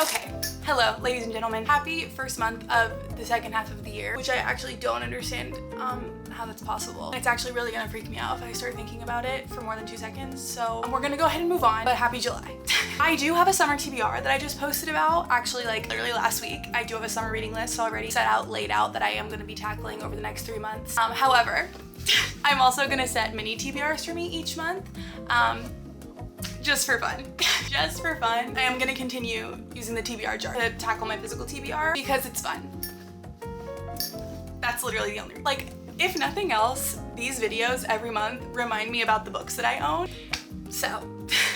Okay, hello ladies and gentlemen. Happy first month of the second half of the year, which I actually don't understand how that's possible. It's actually really gonna freak me out if I start thinking about it for more than 2 seconds. So we're gonna go ahead and move on, but happy July. I do have a summer TBR that I just posted about, actually like literally last week. I do have a summer reading list already laid out that I am gonna be tackling over the next 3 months. However, I'm also gonna set mini TBRs for me each month. Just for fun. Just for fun. I am gonna continue using the TBR jar to tackle my physical TBR because it's fun. That's literally the only reason. Like, if nothing else, these videos every month remind me about the books that I own. So,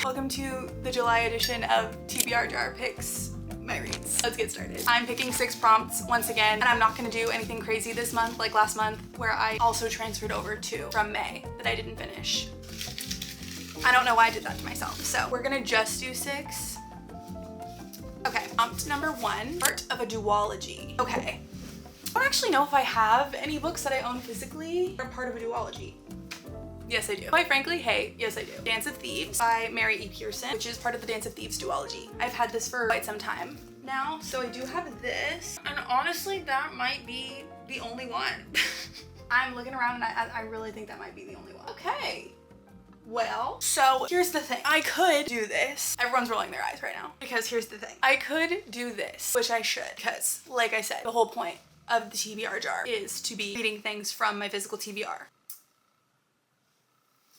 welcome to the July edition of TBR Jar Picks My Reads. Let's get started. I'm picking 6 prompts once again, and I'm not gonna do anything crazy this month like last month where I also transferred over to from May that I didn't finish. I don't know why I did that to myself. So we're gonna just do 6. Okay, prompt number 1, part of a duology. Okay, I don't actually know if I have any books that I own physically that are part of a duology. Yes, I do. Quite frankly, hey, yes I do. Dance of Thieves by Mary E. Pearson, which is part of the Dance of Thieves duology. I've had this for quite some time now. So I do have this, and honestly, that might be the only one. I'm looking around and I really think that might be the only one. Okay. Well, so here's the thing. I could do this. Everyone's rolling their eyes right now because here's the thing. I could do this, which I should, because like I said, the whole point of the TBR jar is to be reading things from my physical TBR.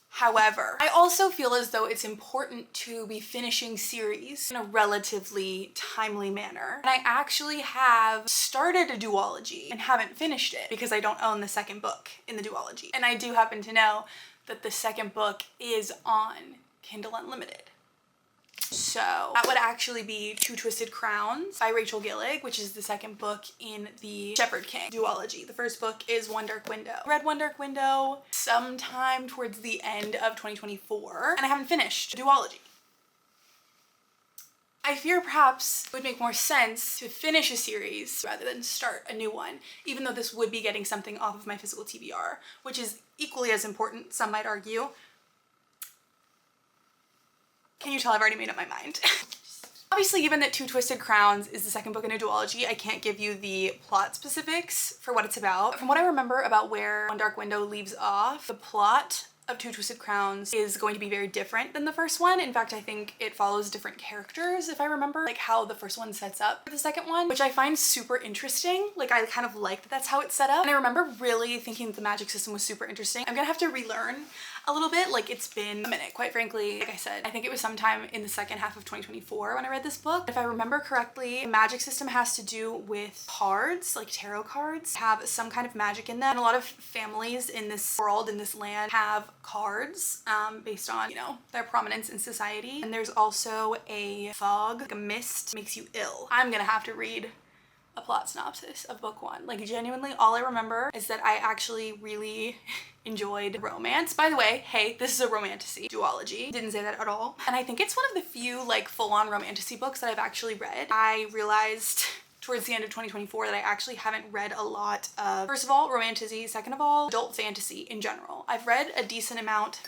However, I also feel as though it's important to be finishing series in a relatively timely manner. And I actually have started a duology and haven't finished it because I don't own the second book in the duology. And I do happen to know that the second book is on Kindle Unlimited. So that would actually be Two Twisted Crowns by Rachel Gillig, which is the second book in the Shepherd King duology. The first book is One Dark Window. I read One Dark Window sometime towards the end of 2024, and I haven't finished the duology. I fear perhaps it would make more sense to finish a series rather than start a new one, even though this would be getting something off of my physical TBR, which is equally as important, some might argue. Can you tell I've already made up my mind? Obviously, given that Two Twisted Crowns is the second book in a duology, I can't give you the plot specifics for what it's about. From what I remember about where One Dark Window leaves off, the plot of Two Twisted Crowns is going to be very different than the first one. In fact, I think it follows different characters, if I remember, like how the first one sets up for the second one, which I find super interesting. Like, I kind of like that that's how it's set up. And I remember really thinking the magic system was super interesting. I'm gonna have to relearn a little bit. Like, it's been a minute, quite frankly. Like I said, I think it was sometime in the second half of 2024 when I read this book. If I remember correctly, the magic system has to do with cards, like tarot cards, have some kind of magic in them. And a lot of families in this world, in this land, have cards based on, you know, their prominence in society. And there's also a fog, like a mist, makes you ill. I'm gonna have to read a plot synopsis of book 1. Like, genuinely, all I remember is that I actually really enjoyed romance. By the way, hey, this is a romantasy duology. Didn't say that at all. And I think it's one of the few like full-on romantasy books that I've actually read. I realized towards the end of 2024 that I actually haven't read a lot of, first of all, romantasy, second of all, adult fantasy in general. I've read a decent amount,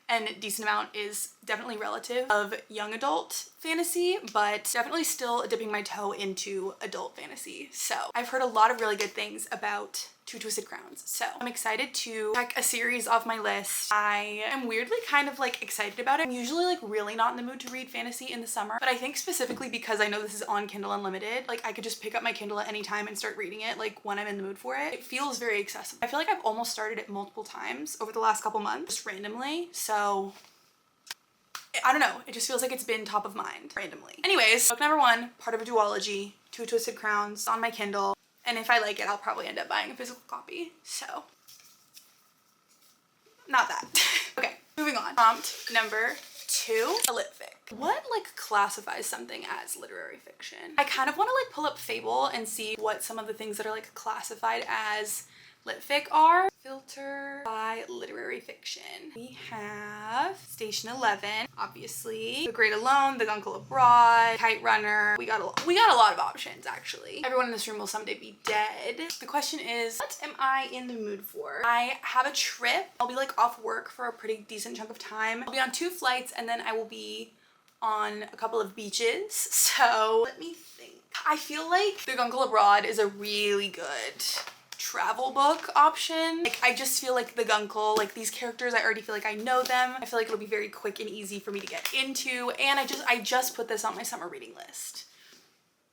and decent amount is definitely relative, of young adult fantasy, but definitely still dipping my toe into adult fantasy. So I've heard a lot of really good things about Two Twisted Crowns. So I'm excited to check a series off my list. I am weirdly kind of like excited about it. I'm usually like really not in the mood to read fantasy in the summer, but I think specifically because I know this is on Kindle Unlimited, like I could just pick up my Kindle at any time and start reading it like when I'm in the mood for it. It feels very accessible. I feel like I've almost started it multiple times over the last couple months, just randomly. So I don't know, it just feels like it's been top of mind randomly. Anyways, book number 1, part of a duology, Two Twisted Crowns, on my Kindle. And if I like it, I'll probably end up buying a physical copy. So, not that. Okay, moving on. Prompt number 2, a lipfic. What like classifies something as literary fiction? I kind of want to like pull up Fable and see what some of the things that are like classified as lipfic are. Filter by literary fiction. We have Station 11, obviously, The Great Alone, The Guncle Abroad, Kite Runner. We got a lot of options, actually. Everyone in this room will someday be dead. The question is, what am I in the mood for? I have a trip. I'll be like off work for a pretty decent chunk of time. I'll be on 2 flights, and then I will be on a couple of beaches. So let me think. I feel like The Guncle Abroad is a really good travel book option. Like, I just feel like The Guncle, like these characters, I already feel like I know them. I feel like it'll be very quick and easy for me to get into, and I just put this on my summer reading list.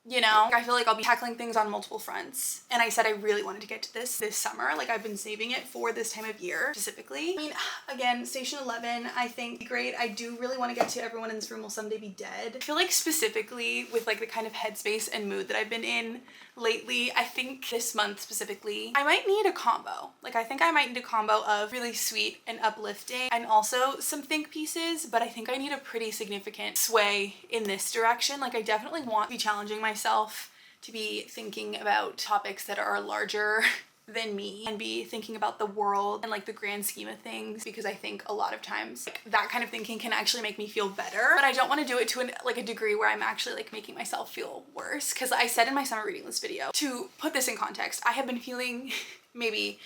You know, I feel like I'll be tackling things on multiple fronts. And I said I really wanted to get to this summer. Like, I've been saving it for this time of year specifically. I mean, again, Station 11, I think great. I do really want to get to Everyone in This Room Will Someday Be Dead. I feel like specifically with like the kind of headspace and mood that I've been in lately, I think this month specifically, I might need a combo. Like, I think I might need a combo of really sweet and uplifting and also some think pieces, but I think I need a pretty significant sway in this direction. Like, I definitely want to be challenging myself to be thinking about topics that are larger than me and be thinking about the world and like the grand scheme of things, because I think a lot of times like, that kind of thinking can actually make me feel better, but I don't want to do it to like a degree where I'm actually like making myself feel worse. Because I said in my summer reading list video, to put this in context, I have been feeling maybe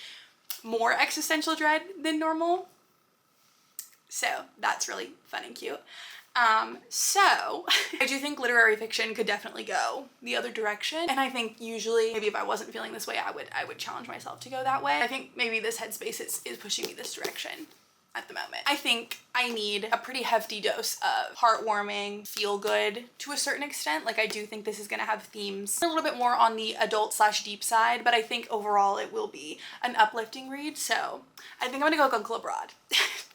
more existential dread than normal, so that's really fun and cute. So I do think literary fiction could definitely go the other direction, and I think usually maybe if I wasn't feeling this way I would challenge myself to go that way. I think maybe this headspace is pushing me this direction at the moment. I think I need a pretty hefty dose of heartwarming, feel good to a certain extent. Like, I do think this is gonna have themes a little bit more on the adult / deep side, but I think overall it will be an uplifting read. So I think I'm gonna go Guncle Abroad.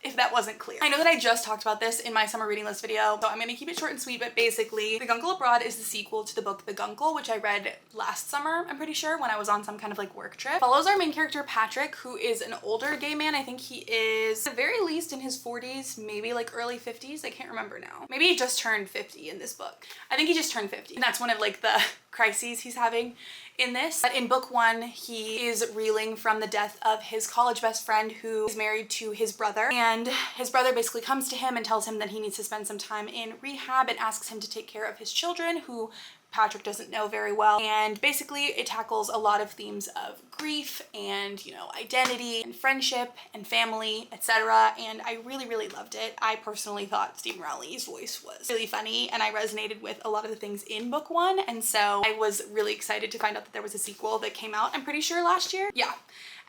If that wasn't clear. I know that I just talked about this in my summer reading list video, so I'm gonna keep it short and sweet, but basically The Guncle Abroad is the sequel to the book The Guncle, which I read last summer, I'm pretty sure, when I was on some kind of like work trip. It follows our main character Patrick, who is an older gay man. I think he is at the very least in his 40s, maybe like early 50s. I can't remember now. Maybe he just turned 50 in this book. I think he just turned 50, and that's one of like the crises he's having in this. But in book one, he is reeling from the death of his college best friend, who is married to his brother, and his brother basically comes to him and tells him that he needs to spend some time in rehab and asks him to take care of his children, who Patrick doesn't know very well. And basically it tackles a lot of themes of grief and, you know, identity and friendship and family, etc. And I really, really loved it. I personally thought Stephen Rowley's voice was really funny, and I resonated with a lot of the things in book one. And so I was really excited to find out that there was a sequel that came out, I'm pretty sure last year. Yeah.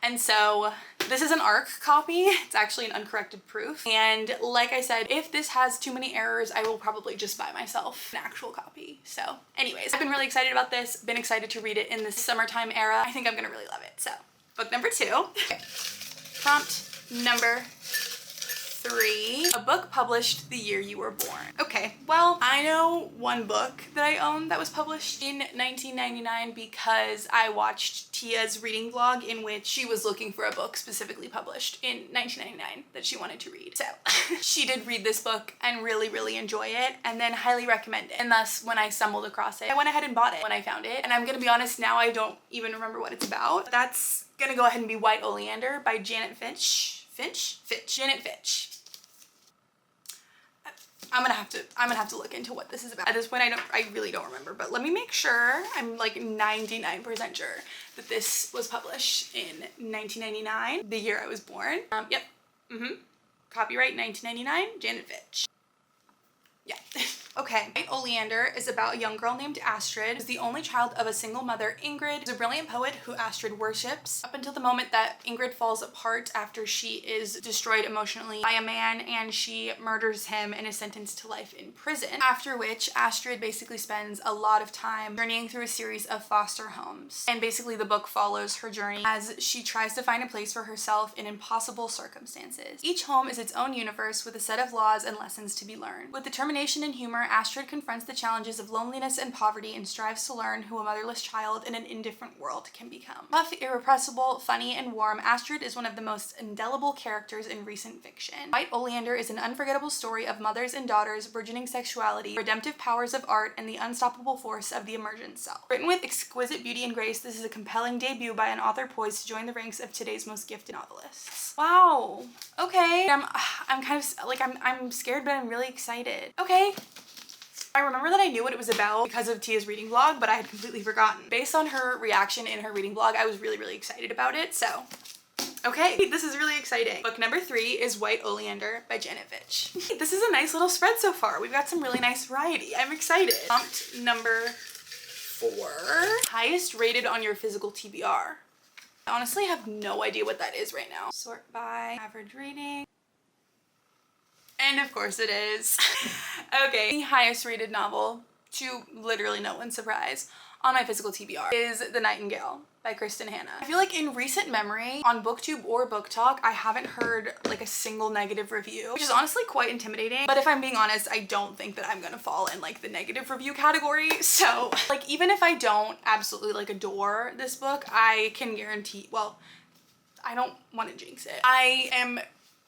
And so this is an ARC copy. It's actually an uncorrected proof. And like I said, if this has too many errors, I will probably just buy myself an actual copy. So anyways, I've been really excited about this, been excited to read it in this summertime era. I think I'm gonna really love it. So book number 2. Okay. Prompt number 3, a book published the year you were born. Okay, well, I know one book that I own that was published in 1999 because I watched Tia's reading vlog in which she was looking for a book specifically published in 1999 that she wanted to read. So she did read this book and really, really enjoy it, and then highly recommend it. And thus, when I stumbled across it, I went ahead and bought it when I found it. And I'm gonna be honest, now I don't even remember what it's about. That's gonna go ahead and be White Oleander by Janet Fitch. Janet Fitch. I'm gonna have to look into what this is about. At this point, I really don't remember, but let me make sure. I'm like 99% sure that this was published in 1999, the year I was born. Yep. Copyright 1999, Janet Fitch. Yeah. Okay. White Oleander is about a young girl named Astrid, who's the only child of a single mother, Ingrid, who's a brilliant poet who Astrid worships, up until the moment that Ingrid falls apart after she is destroyed emotionally by a man and she murders him and is sentenced to life in prison. After which, Astrid basically spends a lot of time journeying through a series of foster homes. And basically the book follows her journey as she tries to find a place for herself in impossible circumstances. Each home is its own universe with a set of laws and lessons to be learned. With determination and humor, Astrid confronts the challenges of loneliness and poverty and strives to learn who a motherless child in an indifferent world can become. Tough, irrepressible, funny, and warm, Astrid is one of the most indelible characters in recent fiction. White Oleander is an unforgettable story of mothers and daughters, burgeoning sexuality, redemptive powers of art, and the unstoppable force of the emergent self. Written with exquisite beauty and grace, this is a compelling debut by an author poised to join the ranks of today's most gifted novelists. Wow. Okay. I'm kind of like, I'm scared, but I'm really excited. Okay. I remember that I knew what it was about because of Tia's reading vlog, but I had completely forgotten. Based on her reaction in her reading vlog, I was really, really excited about it. So Okay, this is really exciting. Book number 3 is White Oleander by Janet Fitch. This is a nice little spread so far. We've got some really nice variety. I'm excited. Prompt number 4, highest rated on your physical TBR. I honestly have no idea what that is right now. Sort by average rating. And of course it is. Okay, the highest rated novel, to literally no one's surprise, on my physical TBR is The Nightingale by Kristen Hanna. I feel like in recent memory, on booktube or book talk, I haven't heard like a single negative review, which is honestly quite intimidating. But if I'm being honest, I don't think that I'm gonna fall in like the negative review category. So like, even if I don't absolutely like adore this book, I can guarantee, well, I don't want to jinx it. I am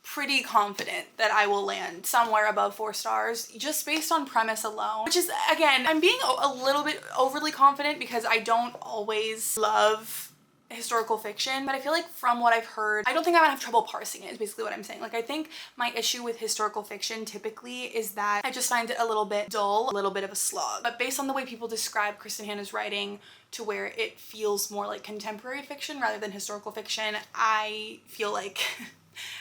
pretty confident that I will land somewhere above 4 stars just based on premise alone, which is, again, I'm being a little bit overly confident because I don't always love historical fiction, but I feel like from what I've heard, I don't think I'm gonna have trouble parsing it, is basically what I'm saying. Like, I think my issue with historical fiction typically is that I just find it a little bit dull, a little bit of a slog. But based on the way people describe Kristen Hanna's writing to where it feels more like contemporary fiction rather than historical fiction, I feel like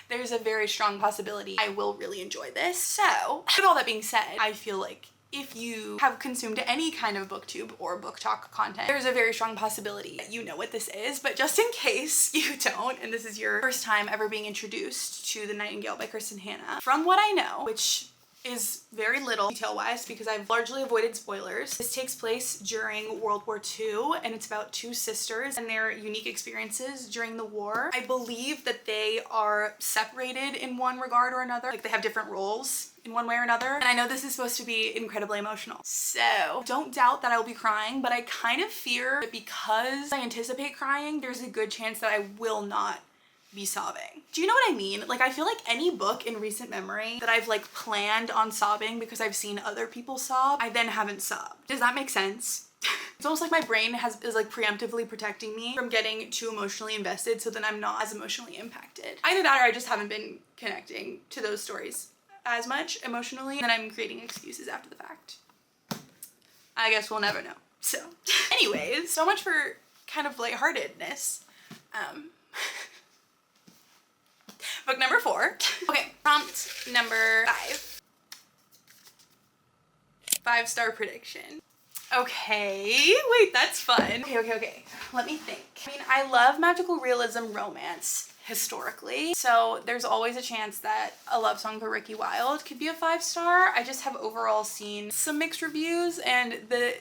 there's a very strong possibility I will really enjoy this. So, with all that being said, I feel like if you have consumed any kind of booktube or book talk content, there's a very strong possibility that you know what this is. But just in case you don't, and this is your first time ever being introduced to The Nightingale by Kristen Hanna, from what I know, which is very little detail-wise because I've largely avoided spoilers. This takes place during World War II, and it's about 2 sisters and their unique experiences during the war. I believe that they are separated in one regard or another, like they have different roles in one way or another. And I know this is supposed to be incredibly emotional. So don't doubt that I will be crying, but I kind of fear that because I anticipate crying, there's a good chance that I will not be sobbing. Do you know what I mean? Like, I feel like any book in recent memory that I've like planned on sobbing because I've seen other people sob, I then haven't sobbed. Does that make sense? It's almost like my brain is like preemptively protecting me from getting too emotionally invested so that I'm not as emotionally impacted. Either that or I just haven't been connecting to those stories as much emotionally, and then I'm creating excuses after the fact. I guess we'll never know. So anyways, so much for kind of lightheartedness. Book number 4. Okay, prompt number 5. 5-star prediction. Okay, wait, that's fun. Okay. Let me think. I mean, I love magical realism romance historically, so there's always a chance that A Love Song for Ricky Wilde could be a 5-star. I just have overall seen some mixed reviews, and the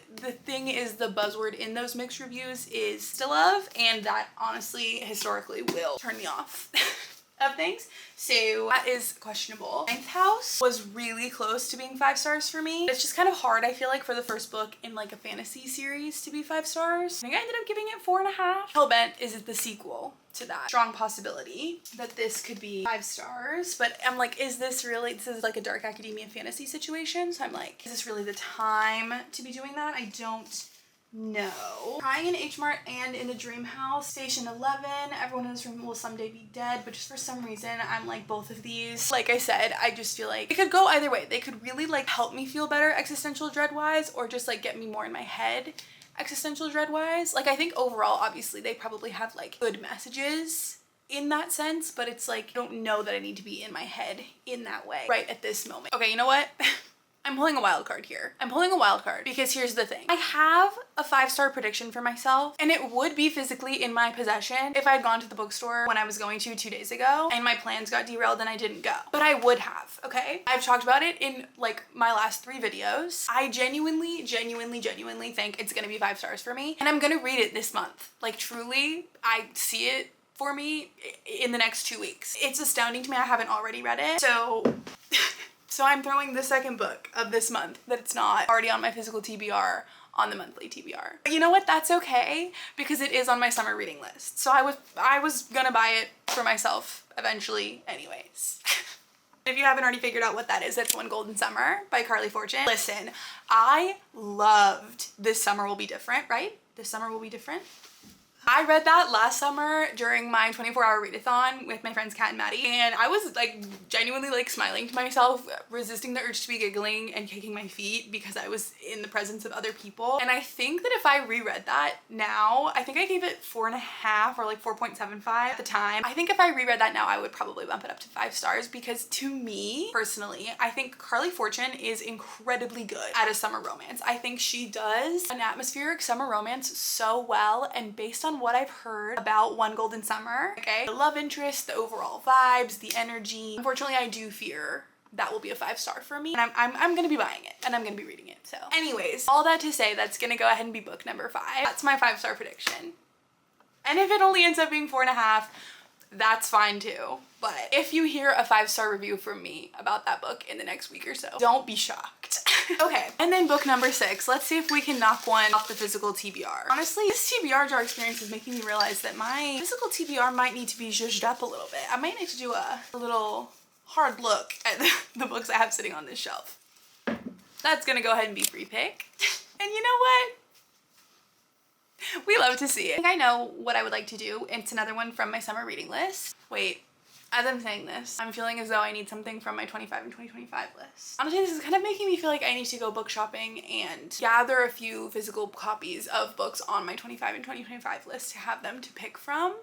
thing is, the buzzword in those mixed reviews is still love, and that honestly historically will turn me off of things. So that is questionable. Ninth House was really close to being 5 stars for me. It's just kind of hard, I feel like, for the first book in like a fantasy series to be 5 stars. I think I ended up giving it 4.5. Hellbent is the sequel to that. Strong possibility that this could be 5 stars, but I'm like, is this really, this is like a dark academia fantasy situation, so I'm like, is this really the time to be doing that? I don't know. Crying in H Mart and in the Dream House. Station 11. Everyone in this room will someday be dead, but just for some reason I'm like both of these. Like I said, I just feel like it could go either way. They could really like help me feel better existential dread wise, or just like get me more in my head existential dread wise. Like, I think overall obviously they probably have like good messages in that sense, but it's like I don't know that I need to be in my head in that way right at this moment. Okay, you know what? I'm pulling a wild card here. I'm pulling a wild card because here's the thing. I have a 5-star prediction for myself, and it would be physically in my possession if I had gone to the bookstore when I was going to 2 days ago and my plans got derailed and I didn't go. But I would have, okay? I've talked about it in like my last 3 videos. I genuinely think it's gonna be 5 stars for me, and I'm gonna read it this month. Like, truly, I see it for me in the next 2 weeks. It's astounding to me I haven't already read it. So I'm throwing the second book of this month that it's not already on my physical TBR on the monthly TBR. But you know what? That's okay, because it is on my summer reading list. So I was gonna buy it for myself eventually anyways. If you haven't already figured out what that is, it's One Golden Summer by Carly Fortune. Listen, I loved This Summer Will Be Different, right? This Summer Will Be Different. I read that last summer during my 24-hour readathon with my friends Kat and Maddie, and I was like genuinely like smiling to myself, resisting the urge to be giggling and kicking my feet because I was in the presence of other people. And I think that if I reread that now, I think I gave it 4.5 or like 4.75 at the time. I think if I reread that now, I would probably bump it up to 5 stars because to me personally, I think Carly Fortune is incredibly good at a summer romance. I think she does an atmospheric summer romance so well, and based on what I've heard about One Golden Summer, okay, the love interest, the overall vibes, the energy, unfortunately I do fear that will be a 5-star for me, and I'm gonna be buying it and I'm gonna be reading it. So anyways, all that to say, that's gonna go ahead and be book number 5. That's my 5-star prediction. And if it only ends up being 4.5, that's fine too. But if you hear a 5-star review from me about that book in the next week or so, don't be shocked. Okay, and then book number 6. Let's see if we can knock one off the physical TBR. Honestly, this TBR jar experience is making me realize that my physical TBR might need to be zhuzhed up a little bit. I might need to do a little hard look at the books I have sitting on this shelf. That's gonna go ahead and be free pick. And you know what? We love to see it. I think I know what I would like to do. It's another one from my summer reading list. Wait, as I'm saying this, I'm feeling as though I need something from my 25 and 2025 list. Honestly, this is kind of making me feel like I need to go book shopping and gather a few physical copies of books on my 25 and 2025 list to have them to pick from.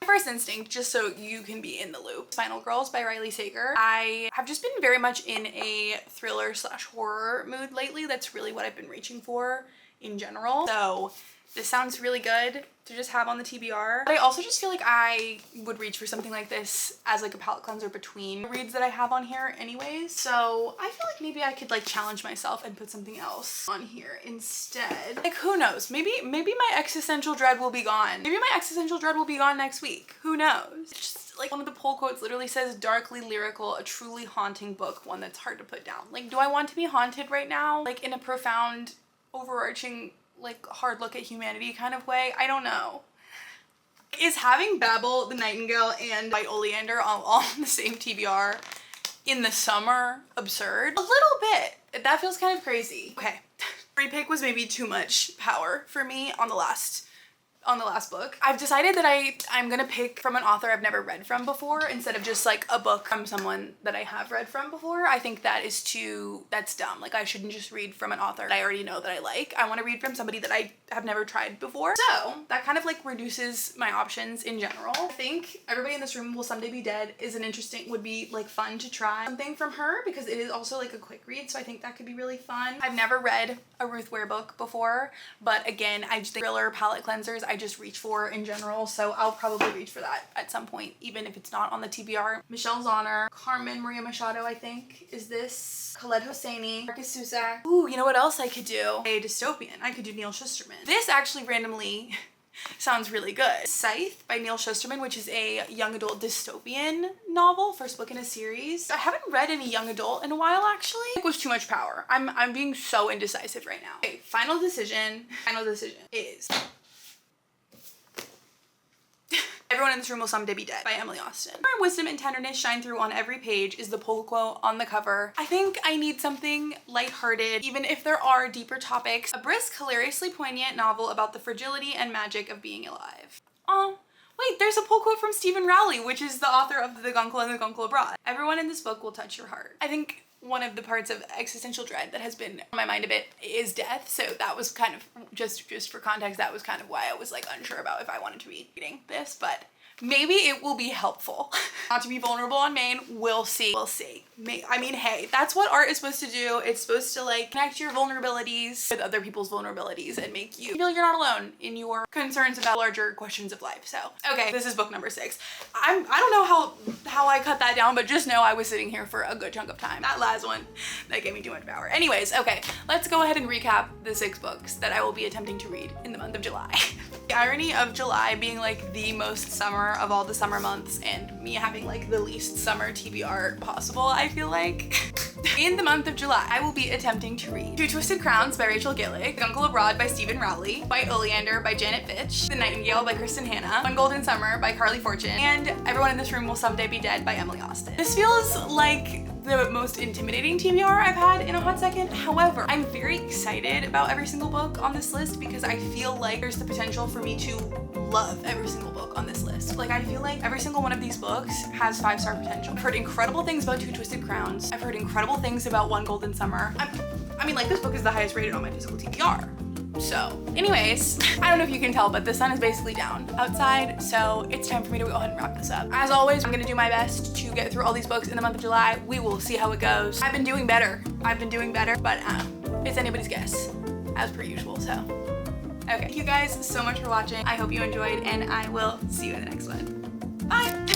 My first instinct, just so you can be in the loop, Final Girls by Riley Sager. I have just been very much in a thriller / horror mood lately. That's really what I've been reaching for in general. So this sounds really good to just have on the TBR. But I also just feel like I would reach for something like this as like a palette cleanser between reads that I have on here anyways. So I feel like maybe I could like challenge myself and put something else on here instead. Like who knows? Maybe my existential dread will be gone. Maybe my existential dread will be gone next week. Who knows? It's just like one of the pull quotes literally says darkly lyrical, a truly haunting book, one that's hard to put down. Like do I want to be haunted right now? Like in a profound, overarching, like hard look at humanity kind of way? I don't know. Is having Babel, the Nightingale, and White Oleander all on the same TBR in the summer absurd? A little bit. That feels kind of crazy. Okay. Free pick was maybe too much power for me on the last book. I've decided that I'm gonna pick from an author I've never read from before instead of just like a book from someone that I have read from before. I think that's dumb. Like I shouldn't just read from an author that I already know that I like. I want to read from somebody that I have never tried before. So that kind of like reduces my options in general. I think Everybody in This Room Will Someday Be Dead is would be like fun to try something from her because it is also like a quick read. So I think that could be really fun. I've never read a Ruth Ware book before, but again, I just think thriller palette cleansers I just reach for in general, so I'll probably reach for that at some point, even if it's not on the TBR. Michelle Zauner, Carmen Maria Machado, I think, is this. Khaled Hosseini, Marcus Zusak. Ooh, you know what else I could do? A dystopian. I could do Neil Shusterman. This actually randomly sounds really good. Scythe by Neil Shusterman, which is a young adult dystopian novel, first book in a series. I haven't read any young adult in a while actually. It was too much power. I'm being so indecisive right now. Okay, final decision is Everyone in This Room Will Someday Be Dead by Emily Austen. Her wisdom and tenderness shine through on every page is the pull quote on the cover. I think I need something lighthearted, even if there are deeper topics. A brisk, hilariously poignant novel about the fragility and magic of being alive. Oh, wait, there's a pull quote from Stephen Rowley, which is the author of The Guncle and The Guncle Abroad. Everyone in this book will touch your heart. I think one of the parts of existential dread that has been on my mind a bit is death, so that was kind of, just for context, that was kind of why I was like unsure about if I wanted to be reading this, but maybe it will be helpful. Not to be vulnerable on main, we'll see. We'll see. I mean, hey, that's what art is supposed to do. It's supposed to like connect your vulnerabilities with other people's vulnerabilities and make you feel you're not alone in your concerns about larger questions of life. So, okay, this is book number 6. I don't know how I cut that down, but just know I was sitting here for a good chunk of time. That last one, that gave me too much power. Anyways, okay, let's go ahead and recap the 6 books that I will be attempting to read in the month of July. The irony of July being like the most summer of all the summer months and me having like the least summer TBR possible, I feel like. In the month of July, I will be attempting to read Two Twisted Crowns by Rachel Gillick, The Guncle Abroad by Stephen Rowley, White Oleander by Janet Fitch, The Nightingale by Kristen Hanna, One Golden Summer by Carly Fortune, and Everyone in This Room Will Someday Be Dead by Emily Austen. This feels like the most intimidating TBR I've had in a hot second. However, I'm very excited about every single book on this list because I feel like there's the potential for me to love every single book on this list. Like, I feel like every single one of these books has 5-star potential. I've heard incredible things about Two Twisted Crowns. I've heard incredible things about One Golden Summer. I mean, like, this book is the highest rated on my physical TBR. So anyways, I don't know if you can tell, but the sun is basically down outside, so it's time for me to go ahead and wrap this up. As always, I'm gonna do my best to get through all these books in the month of July. We will see how it goes. I've been doing better, but it's anybody's guess, as per usual, so. Okay, thank you guys so much for watching. I hope you enjoyed, and I will see you in the next one. Bye!